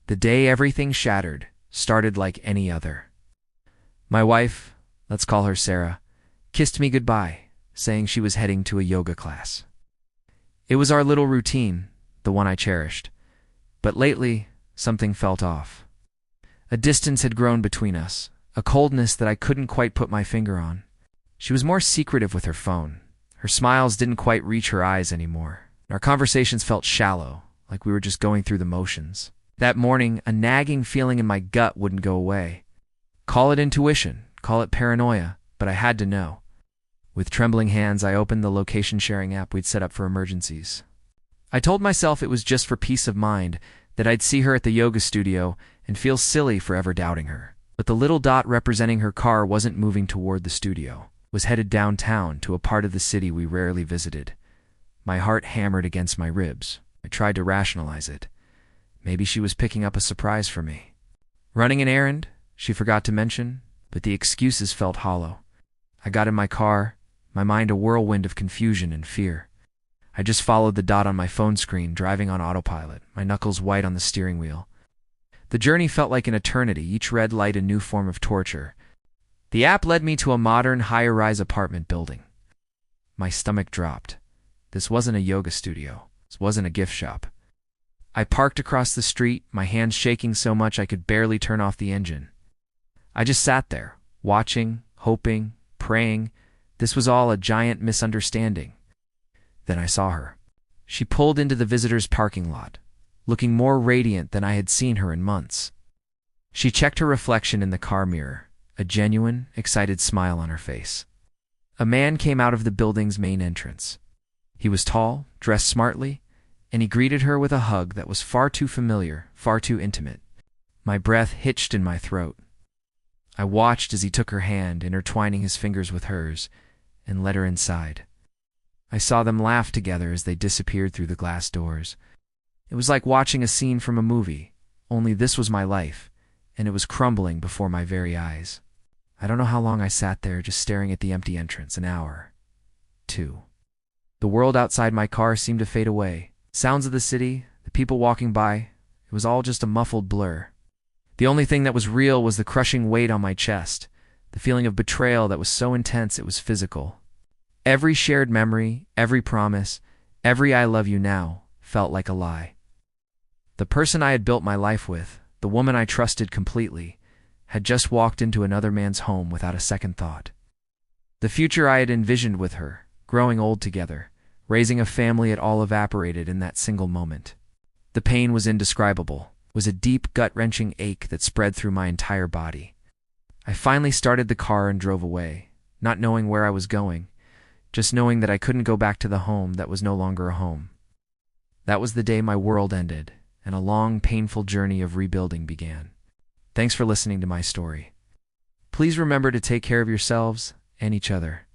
The day everything shattered started like any other. My wife, let's call her Sarah, kissed me goodbye, saying she was heading to a yoga class. It was our little routine, the one I cherished. But lately, something felt off. A distance had grown between us, a coldness that I couldn't quite put my finger on. She was more secretive with her phone. Her smiles didn't quite reach her eyes anymore. Our conversations felt shallow, like we were just going through the motions. That morning, a nagging feeling in my gut wouldn't go away. Call it intuition, call it paranoia, but I had to know. With trembling hands, I opened the location-sharing app we'd set up for emergencies. I told myself it was just for peace of mind, that I'd see her at the yoga studio and feel silly for ever doubting her. But the little dot representing her car wasn't moving toward the studio, was headed downtown to a part of the city we rarely visited. My heart hammered against my ribs. I tried to rationalize it. Maybe she was picking up a surprise for me. Running an errand, she forgot to mention, but the excuses felt hollow. I got in my car, my mind a whirlwind of confusion and fear. I just followed the dot on my phone screen, driving on autopilot, my knuckles white on the steering wheel. The journey felt like an eternity, each red light a new form of torture. The app led me to a modern, high-rise apartment building. My stomach dropped. This wasn't a yoga studio. This wasn't a gift shop. I parked across the street, my hands shaking so much I could barely turn off the engine. I just sat there, watching, hoping, praying. This was all a giant misunderstanding. Then I saw her. She pulled into the visitors' parking lot, looking more radiant than I had seen her in months. She checked her reflection in the car mirror, a genuine, excited smile on her face. A man came out of the building's main entrance. He was tall, dressed smartly, and he greeted her with a hug that was far too familiar, far too intimate. My breath hitched in my throat. I watched as he took her hand, intertwining his fingers with hers, and led her inside. I saw them laugh together as they disappeared through the glass doors. It was like watching a scene from a movie, only this was my life, and it was crumbling before my very eyes. I don't know how long I sat there just staring at the empty entrance, an hour. 2. The world outside my car seemed to fade away. Sounds of the city, the people walking by, it was all just a muffled blur. The only thing that was real was the crushing weight on my chest, the feeling of betrayal that was so intense it was physical. Every shared memory, every promise, every I love you now, felt like a lie. The person I had built my life with, the woman I trusted completely, had just walked into another man's home without a second thought. The future I had envisioned with her, growing old together, raising a family, it all evaporated in that single moment. The pain was indescribable, was a deep, gut-wrenching ache that spread through my entire body. I finally started the car and drove away, not knowing where I was going, just knowing that I couldn't go back to the home that was no longer a home. That was the day my world ended, and a long, painful journey of rebuilding began. Thanks for listening to my story. Please remember to take care of yourselves and each other.